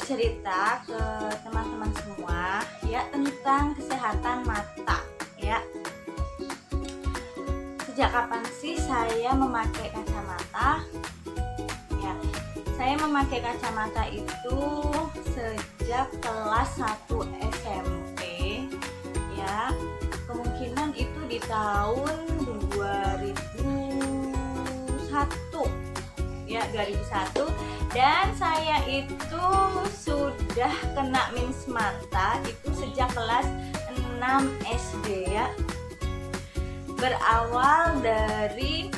bercerita ke teman-teman semua ya tentang kesehatan mata ya. Sejak kapan sih saya memakai kacamata? Ya, saya memakai kacamata itu sejak kelas 1 SMP ya. Kemungkinan itu di tahun 2001 ya, 2001. Dan saya itu sudah kena minus mata itu sejak kelas 6 SD ya. Berawal dari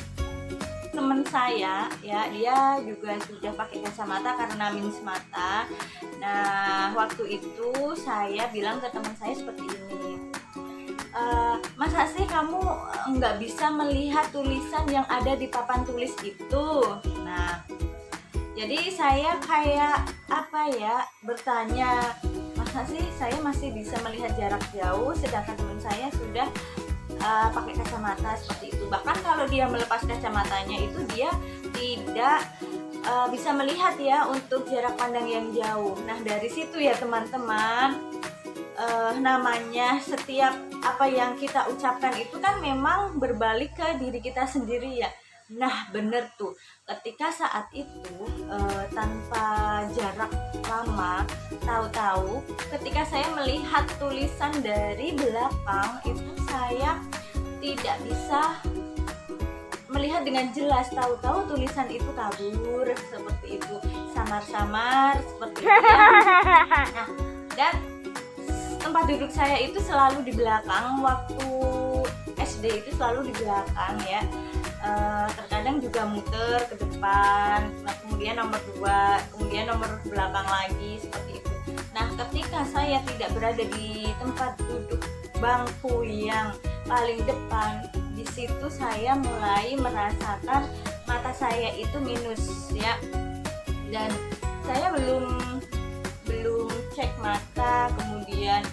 teman saya ya, dia juga sudah pakai kacamata karena minus mata. Nah, waktu itu saya bilang ke teman saya seperti ini, masa sih kamu nggak bisa melihat tulisan yang ada di papan tulis itu? Nah, jadi saya kayak bertanya, masa sih saya masih bisa melihat jarak jauh sedangkan teman saya sudah pakai kacamata seperti itu. Bahkan kalau dia melepas kacamatanya itu dia tidak bisa melihat ya untuk jarak pandang yang jauh. Nah, dari situ ya teman-teman, namanya setiap apa yang kita ucapkan itu kan memang berbalik ke diri kita sendiri ya. Nah, bener tuh, ketika saat itu tanpa jarak lama, tahu-tahu ketika saya melihat tulisan dari belakang itu saya tidak bisa melihat dengan jelas. Tahu-tahu tulisan itu kabur seperti itu, samar-samar seperti itu ya. Nah, dan tempat duduk saya itu selalu di belakang. Waktu SD itu selalu di belakang ya. Terkadang juga muter ke depan, kemudian nomor 2, kemudian nomor belakang lagi seperti itu. Nah, ketika saya tidak berada di tempat duduk bangku yang paling depan, di situ saya mulai merasakan mata saya itu minus ya. Dan saya belum cek mata, kemudian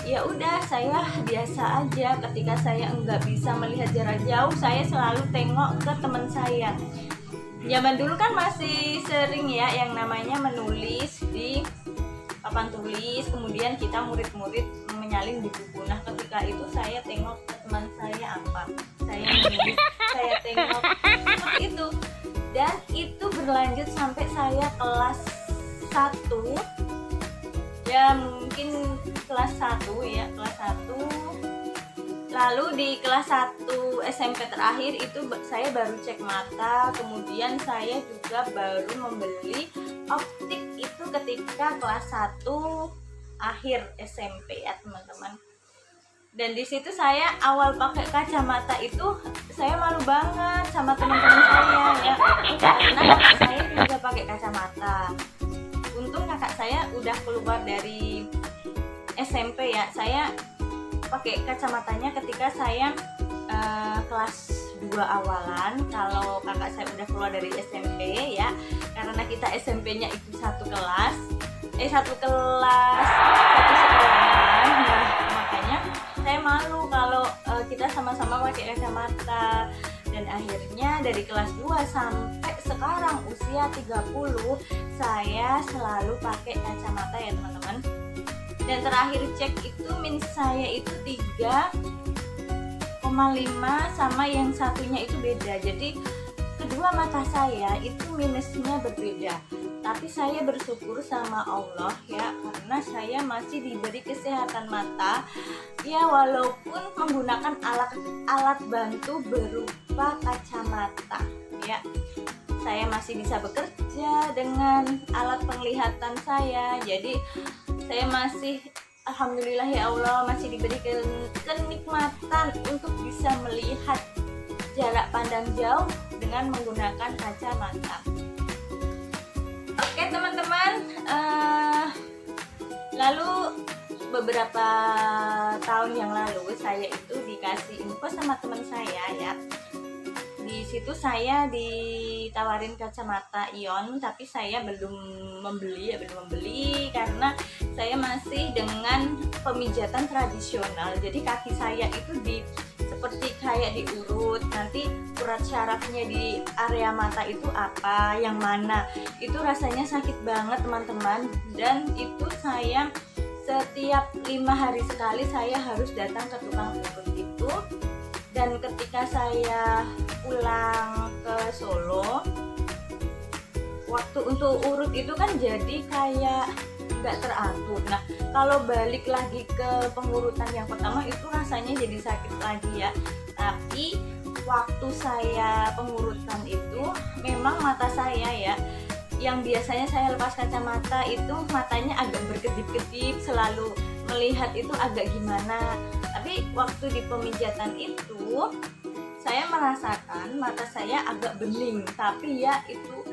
ya udah saya biasa aja. Ketika saya nggak bisa melihat jarak jauh, saya selalu tengok ke teman saya. Zaman dulu kan masih sering ya yang namanya menulis di papan tulis, kemudian kita murid-murid menyalin di buku. Nah, ketika itu saya tengok ke teman saya apa, saya menulis, saya tengok seperti itu. Dan itu berlanjut sampai saya kelas 1 ya, mungkin kelas 1 ya, kelas 1. Lalu di kelas 1 SMP terakhir itu saya baru cek mata, kemudian saya juga baru membeli optik itu ketika kelas 1 akhir SMP ya teman-teman. Dan di situ saya awal pakai kacamata itu saya malu banget sama teman-teman saya ya, karena kakak saya juga pakai kacamata. Untung kakak saya udah keluar dari SMP ya. Saya pakai kacamatanya ketika saya kelas 2 awalan. Kalau kakak saya udah keluar dari SMP ya, karena kita SMP-nya itu satu sekolahan. Nah, makanya saya malu kalau kita sama-sama pakai kacamata. Dan akhirnya dari kelas 2 sampai sekarang usia 30 saya selalu pakai kacamata ya teman-teman. Dan terakhir cek itu minus saya itu 3,5 sama yang satunya itu beda. Jadi kedua mata saya itu minusnya berbeda. Tapi saya bersyukur sama Allah ya, karena saya masih diberi kesehatan mata ya, walaupun menggunakan alat bantu berupa kacamata ya. Saya masih bisa bekerja dengan alat penglihatan saya. Jadi saya masih, alhamdulillah ya Allah, masih diberi kenikmatan untuk bisa melihat jarak pandang jauh dengan menggunakan kacamata. Oke teman-teman, lalu beberapa tahun yang lalu saya itu dikasih info sama teman saya ya. Di situ saya ditawarin kacamata ion, tapi saya belum membeli karena saya masih dengan pemijatan tradisional. Jadi kaki saya itu seperti kayak diurut, nanti urat syarafnya di area mata itu apa, yang mana. Itu rasanya sakit banget teman-teman, dan itu saya setiap 5 hari sekali saya harus datang ke tukang urut itu. Dan ketika saya pulang ke Solo, waktu untuk urut itu kan jadi kayak nggak teratur. Nah, kalau balik lagi ke pengurutan yang pertama itu rasanya jadi sakit lagi ya. Tapi waktu saya pengurutan itu memang mata saya ya, yang biasanya saya lepas kacamata itu matanya agak berkedip-kedip, selalu melihat itu agak gimana. Tapi waktu di pemijatan itu saya merasakan mata saya agak bening, tapi ya itu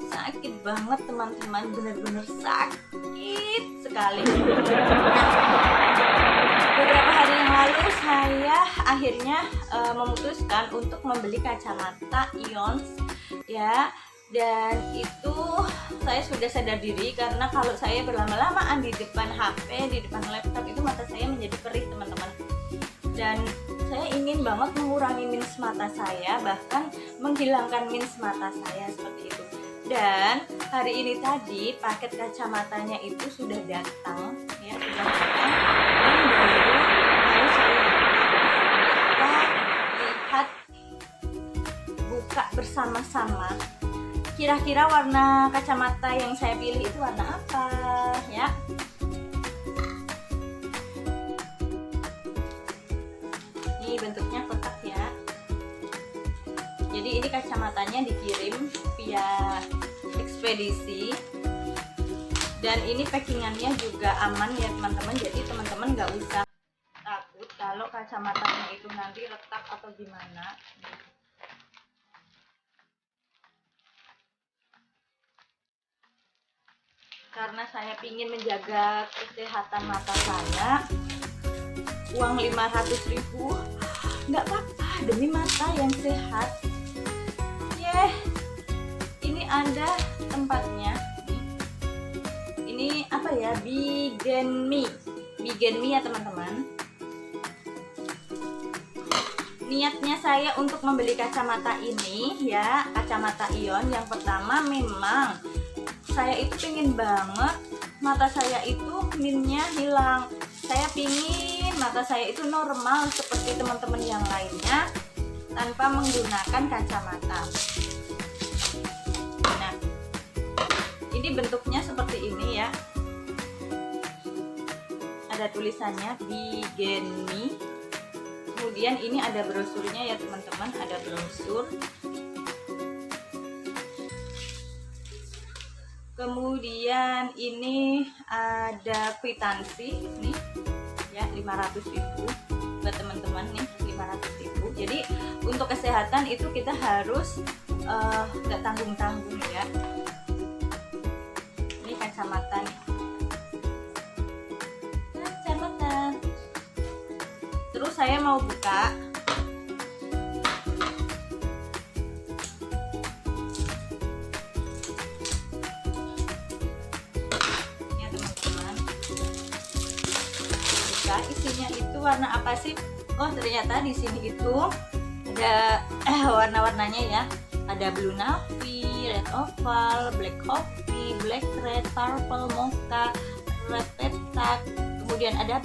sakit banget teman-teman, bener-bener sakit sekali. Beberapa hari yang lalu saya akhirnya memutuskan untuk membeli kacamata Ions ya, dan itu saya sudah sadar diri karena kalau saya berlama-lamaan di depan HP, di depan laptop itu mata saya menjadi perih teman-teman. Dan saya ingin banget mengurangi minus mata saya, bahkan menghilangkan minus mata saya seperti itu. Dan hari ini tadi paket kacamatanya itu sudah datang ya, sudah datang, dan baru saya lihat, buka bersama-sama. Kira-kira warna kacamata yang saya pilih itu warna apa ya? Ini bentuknya kotak ya. Jadi ini kacamatanya dikirim via ekspedisi, dan ini packingannya juga aman ya teman-teman. Jadi teman-teman nggak usah takut kalau kacamatanya itu nanti retak atau gimana. Karena saya ingin menjaga kesehatan mata saya, uang 500.000 nggak apa-apa demi mata yang sehat. Ini ada tempatnya. Ini apa ya? Bigenme ya teman-teman. Niatnya saya untuk membeli kacamata ini ya, kacamata Ion. Yang pertama memang saya itu pengen banget mata saya itu minnya hilang. Saya pingin mata saya itu normal seperti teman-teman yang lainnya tanpa menggunakan kacamata. Nah, ini bentuknya seperti ini ya. Ada tulisannya Bigenme. Kemudian ini ada brosurnya ya teman-teman, ada brosur. Kemudian ini ada kwitansi nih ya, 500.000 buat teman-teman nih, 500.000. Jadi untuk kesehatan itu kita harus nggak tanggung-tanggung ya. Ini kacamata nih, kacamata. Terus saya mau buka. Ya teman-teman, buka, isinya itu warna apa sih? Oh ternyata di sini itu ada warna-warnanya ya. Ada blue navy, red oval, black coffee, black red, purple mocha, red petak. Kemudian ada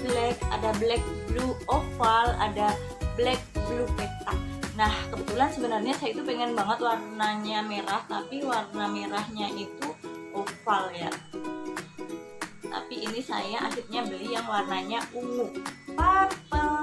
black blue oval, ada black blue petak. Nah kebetulan sebenarnya saya itu pengen banget warnanya merah, tapi warna merahnya itu oval ya. Tapi ini saya akhirnya beli yang warnanya ungu, purple.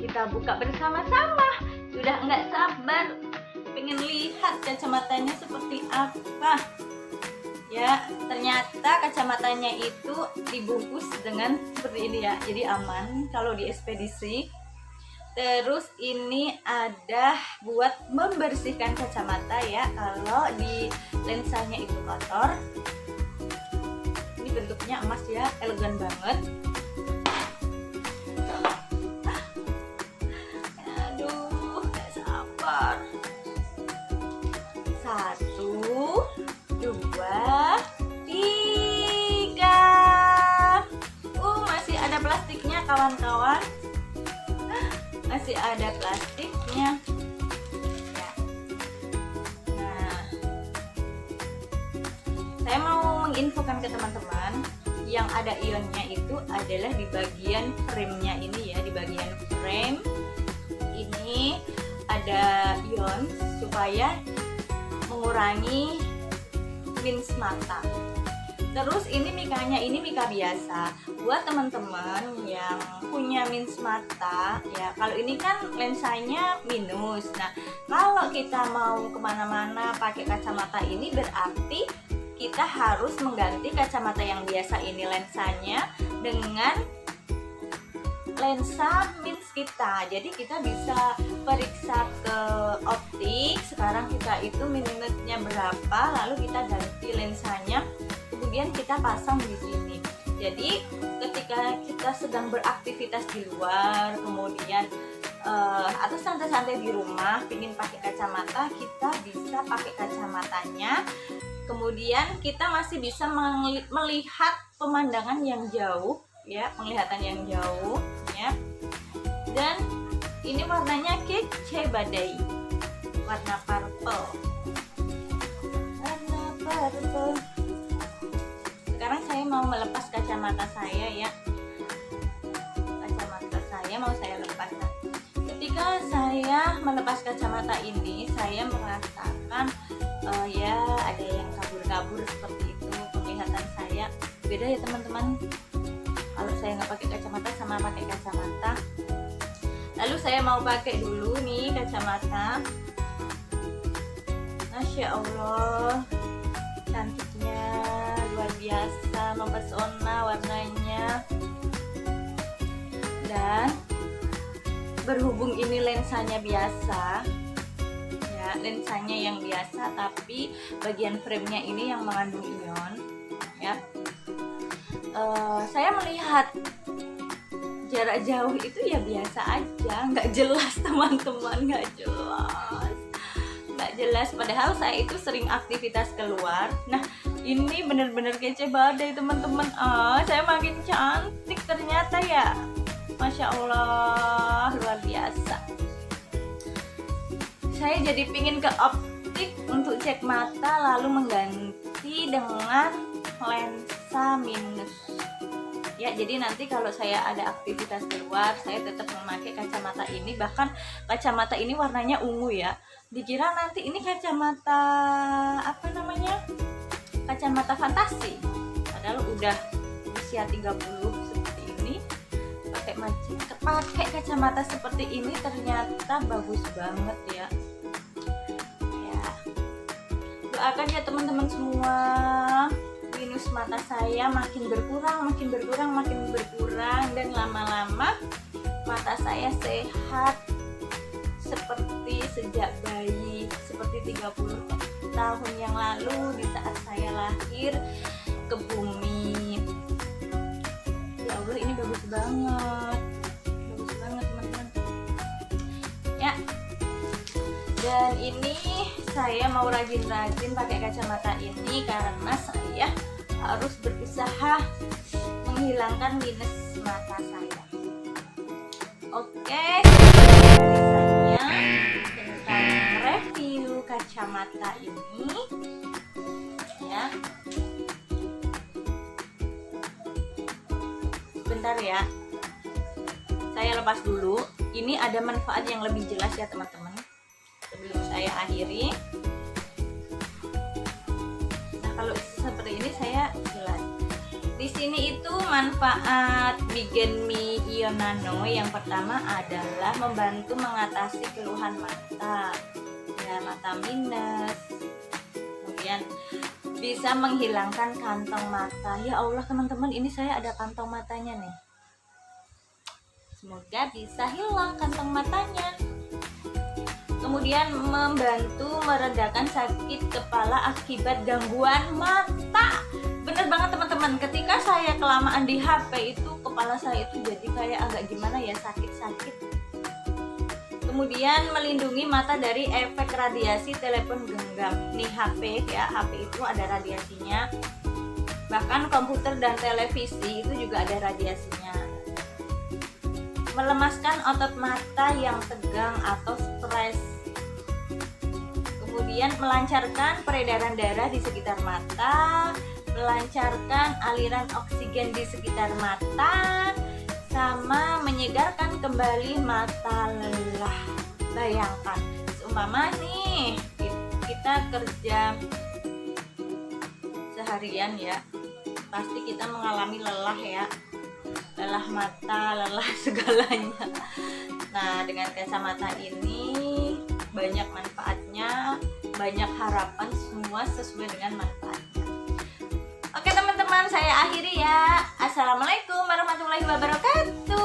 Kita buka bersama-sama. Sudah nggak sabar pengen lihat kacamatanya seperti apa ya. Ternyata kacamatanya itu dibungkus dengan seperti ini ya, jadi aman kalau di ekspedisi. Terus ini ada buat membersihkan kacamata ya, kalau di lensanya itu kotor. Ini bentuknya emas ya, elegan banget. 1, 2, 3. Masih ada plastiknya kawan-kawan. Masih ada plastiknya. Nah, saya mau menginfokan ke teman-teman, yang ada ionnya itu adalah di bagian frame-nya ini ya. Di bagian frame ini ada ion supaya mengurangi minus mata. Terus ini mikanya, ini mika biasa. Buat teman-teman yang punya minus mata ya, kalau ini kan lensanya minus. Nah, kalau kita mau kemana-mana pakai kacamata ini, berarti kita harus mengganti kacamata yang biasa ini lensanya dengan lensa minus kita. Jadi kita bisa periksa ke optik, sekarang kita itu minusnya berapa, lalu kita ganti lensanya, kemudian kita pasang di sini. Jadi ketika kita sedang beraktivitas di luar, kemudian atau santai-santai di rumah ingin pakai kacamata, kita bisa pakai kacamatanya. Kemudian kita masih bisa melihat pemandangan yang jauh ya, penglihatan yang jauh ya. Dan ini warnanya kece badai, warna purple. Warna purple. Sekarang saya mau melepas kacamata saya ya. Kacamata saya mau saya lepas. Ketika saya melepas kacamata ini, saya merasakan ya ada yang kabur-kabur seperti itu penglihatan saya. Beda ya teman-teman, kalau saya nggak pakai kacamata sama pakai kacamata. Lalu saya mau pakai dulu nih kacamata. Masya Allah, cantiknya luar biasa, mempesona warnanya. Dan berhubung ini lensanya biasa ya, lensanya yang biasa, tapi bagian frame-nya ini yang mengandung ion ya. Saya melihat jarak jauh itu ya biasa aja, nggak jelas teman-teman, nggak jelas. Padahal saya itu sering aktivitas keluar. Nah, ini bener-bener kece badai teman-teman. Saya makin cantik ternyata ya. Masya Allah, luar biasa. Saya jadi pingin ke optik untuk cek mata, lalu mengganti dengan lensa minus ya. Jadi nanti kalau saya ada aktivitas keluar, saya tetap memakai kacamata ini. Bahkan kacamata ini warnanya ungu ya. Dikira nanti ini kacamata apa namanya, kacamata fantasi, padahal udah usia 30 seperti ini pakai kacamata seperti ini ternyata bagus banget ya. Doakan ya teman-teman semua, minus mata saya makin berkurang, dan lama-lama mata saya sehat seperti sejak bayi, seperti 30 tahun yang lalu di saat saya lahir ke bumi. Ya Allah, ini bagus banget teman-teman ya. Dan ini saya mau rajin-rajin pakai kacamata ini karena saya harus berusaha menghilangkan minus mata saya. Oke, saya tentang review kacamata ini ya. Bentar ya, saya lepas dulu. Ini ada manfaat yang lebih jelas ya teman-teman, sebelum saya akhiri. Nah, kalau seperti ini saya jelas. Di sini itu manfaat Bigen Mi Ion Nano yang pertama adalah membantu mengatasi keluhan mata, ya, mata minus. Kemudian bisa menghilangkan kantong mata. Ya Allah teman-teman, ini saya ada kantong matanya nih. Semoga bisa hilang kantong matanya. Kemudian membantu meredakan sakit kepala akibat gangguan mata. Bener banget teman-teman, ketika saya kelamaan di HP itu kepala saya itu jadi kayak agak gimana ya, sakit-sakit. Kemudian melindungi mata dari efek radiasi telepon genggam. Nih HP ya, HP itu ada radiasinya. Bahkan komputer dan televisi itu juga ada radiasinya. Melemaskan otot mata yang tegang atau stres. Kemudian melancarkan peredaran darah di sekitar mata, melancarkan aliran oksigen di sekitar mata, sama menyegarkan kembali mata lelah. Bayangkan, seumpama nih kita kerja seharian ya, pasti kita mengalami lelah ya, lelah mata, lelah segalanya. Nah, dengan kacamata ini banyak manfaatnya, banyak harapan, semua sesuai dengan manfaatnya. Oke teman-teman, saya akhiri ya. Assalamualaikum warahmatullahi wabarakatuh.